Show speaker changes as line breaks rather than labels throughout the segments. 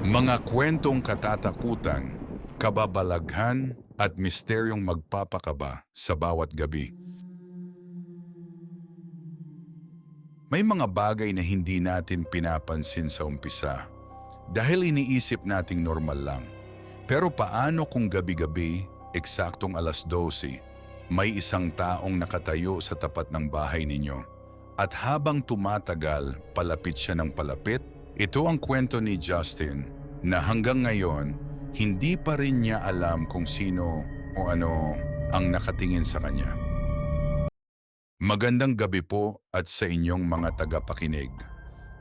Mga kwentong katatakutan, kababalaghan at misteryong magpapakaba sa bawat gabi. May mga bagay na hindi natin pinapansin sa umpisa dahil iniisip nating normal lang. Pero paano kung gabi-gabi, eksaktong 12:00, may isang taong nakatayo sa tapat ng bahay ninyo at habang tumatagal, palapit siya ng palapit? Ito ang kwento ni Justin na hanggang ngayon, hindi pa rin niya alam kung sino o ano ang nakatingin sa kanya. Magandang gabi po at sa inyong mga tagapakinig.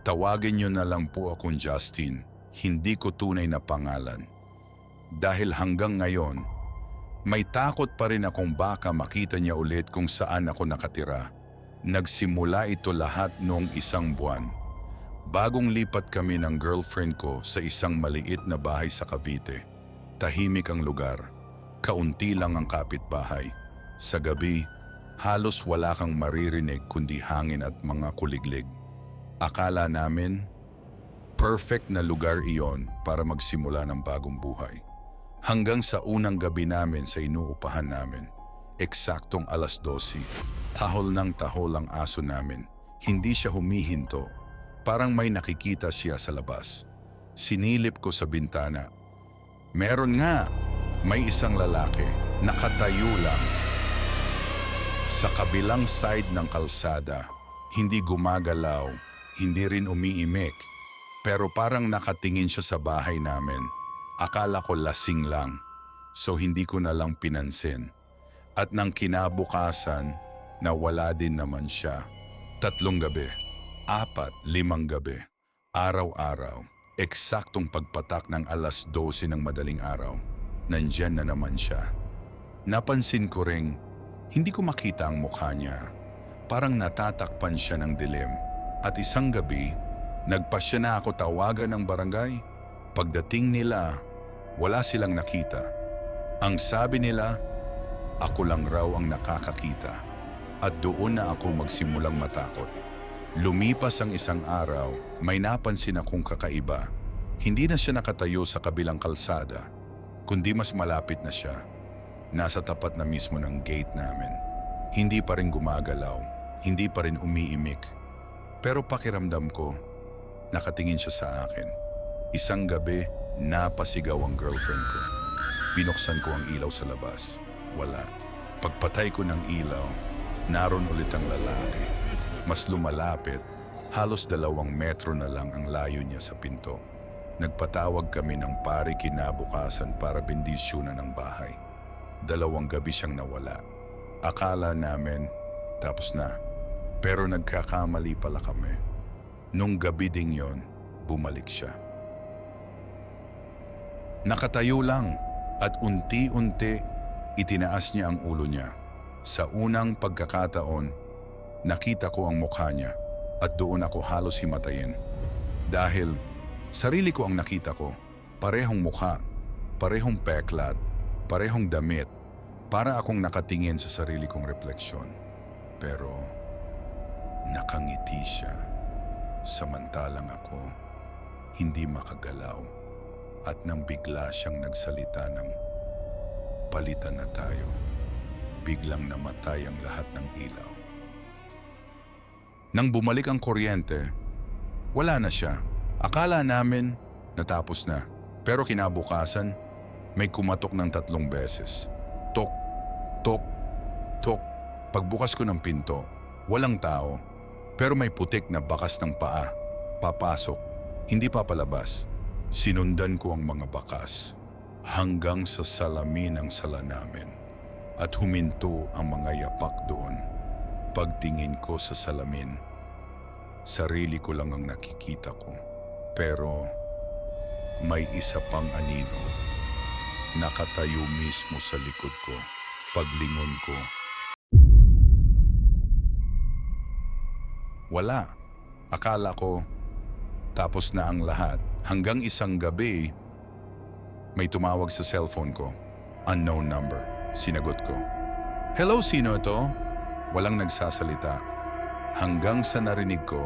Tawagin niyo na lang po akong Justin, hindi ko tunay na pangalan. Dahil hanggang ngayon, may takot pa rin akong baka makita niya ulit kung saan ako nakatira. Nagsimula ito lahat noong 1 buwan. Bagong lipat kami ng girlfriend ko sa isang maliit na bahay sa Cavite. Tahimik ang lugar. Kaunti lang ang kapitbahay. Sa gabi, halos wala kang maririnig kundi hangin at mga kuliglig. Akala namin, perfect na lugar iyon para magsimula ng bagong buhay. Hanggang sa unang gabi namin sa inuupahan namin, eksaktong 12:00, tahol ng tahol ang aso namin. Hindi siya humihinto. Parang may nakikita siya sa labas. Sinilip ko sa bintana. Meron nga, may isang lalaki, nakatayo lang. Sa kabilang side ng kalsada, hindi gumagalaw, hindi rin umiimik. Pero parang nakatingin siya sa bahay namin. Akala ko lasing lang, so hindi ko na lang pinansin. At nang kinabukasan, nawala din naman siya. 3 gabi. 4, 5 gabi, araw-araw, eksaktong pagpatak ng 12:00 ng madaling araw, nandyan na naman siya. Napansin ko ring, hindi ko makita ang mukha niya. Parang natatakpan siya ng dilim. At isang gabi, nagpasya na ako tawagan ng barangay. Pagdating nila, wala silang nakita. Ang sabi nila, ako lang raw ang nakakakita. At doon na ako magsimulang matakot. Lumipas ang isang araw, may napansin akong kakaiba. Hindi na siya nakatayo sa kabilang kalsada, kundi mas malapit na siya. Nasa tapat na mismo ng gate namin. Hindi pa rin gumagalaw, hindi pa rin umiimik. Pero pakiramdam ko, nakatingin siya sa akin. Isang gabi, napasigaw ang girlfriend ko. Binuksan ko ang ilaw sa labas. Wala. Pagpatay ko ng ilaw, naroon ulit ang lalaki. Mas lumalapit, halos 2 metro na lang ang layo niya sa pinto. Nagpatawag kami ng pari kinabukasan para bendisyonan ng bahay. 2 gabi siyang nawala. Akala namin, tapos na. Pero nagkakamali pala kami. Nung gabi ding yon, bumalik siya. Nakatayo lang at unti-unti itinaas niya ang ulo niya. Sa unang pagkakataon, nakita ko ang mukha niya at doon ako halos himatayin. Dahil sarili ko ang nakita ko, parehong mukha, parehong peklat, parehong damit, para akong nakatingin sa sarili kong refleksyon. Pero nakangiti siya, samantalang ako hindi makagalaw. At nang bigla siyang nagsalita ng palitan na tayo, biglang namatay ang lahat ng ilaw. Nang bumalik ang kuryente, wala na siya. Akala namin natapos na. Pero kinabukasan, may kumatok ng 3 beses. Tok, tok, tok. Pagbukas ko ng pinto, walang tao. Pero may putik na bakas ng paa. Papasok, hindi papalabas. Sinundan ko ang mga bakas hanggang sa salamin ng sala namin. At huminto ang mga yapak doon. Pagtingin ko sa salamin, sarili ko lang ang nakikita ko. Pero may isa pang anino, nakatayo mismo sa likod ko. Paglingon ko, wala. Akala ko, tapos na ang lahat. Hanggang isang gabi, may tumawag sa cellphone ko. Unknown number. Sinagot ko. Hello, sino ito? Walang nagsasalita. Hanggang sa narinig ko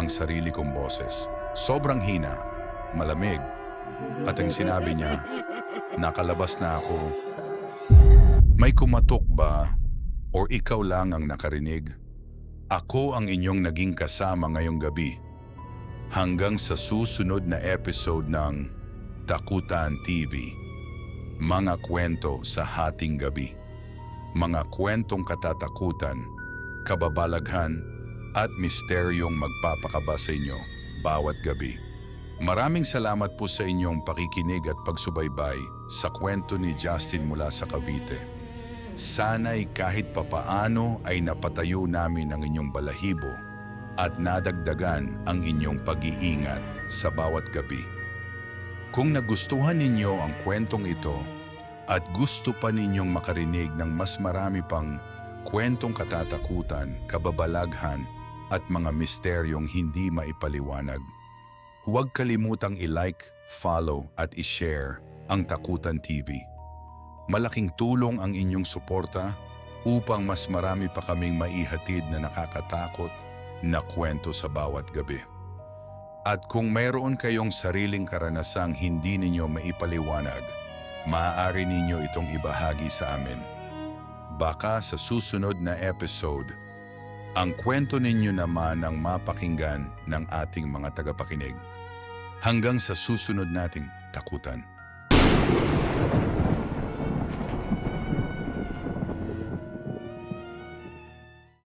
ang sarili kong boses. Sobrang hina, malamig, At ang sinabi niya, nakalabas na ako. May kumatok ba o ikaw lang ang nakarinig? Ako ang inyong naging kasama ngayong gabi. Hanggang sa susunod na episode ng Takutan TV. Mga kwento sa hating gabi. Mga kwentong katatakutan, kababalaghan, at misteryong magpapakaba sa inyo bawat gabi. Maraming salamat po sa inyong pakikinig at pagsubaybay sa kwento ni Justin mula sa Cavite. Sana'y kahit papaano ay napatayo namin ang inyong balahibo at nadagdagan ang inyong pag-iingat sa bawat gabi. Kung nagustuhan ninyo ang kwentong ito at gusto pa ninyong makarinig ng mas marami pang kwentong katatakutan, kababalaghan at mga misteryong hindi maipaliwanag, huwag kalimutang i-like, follow at i-share ang Takutan TV. Malaking tulong ang inyong suporta upang mas marami pa kaming maihatid na nakakatakot na kwento sa bawat gabi. At kung mayroon kayong sariling karanasang hindi ninyo maipaliwanag, maaari ninyo itong ibahagi sa amin. Baka sa susunod na episode, ang kwento ninyo naman ang mapakinggan ng ating mga tagapakinig. Hanggang sa susunod nating takutan.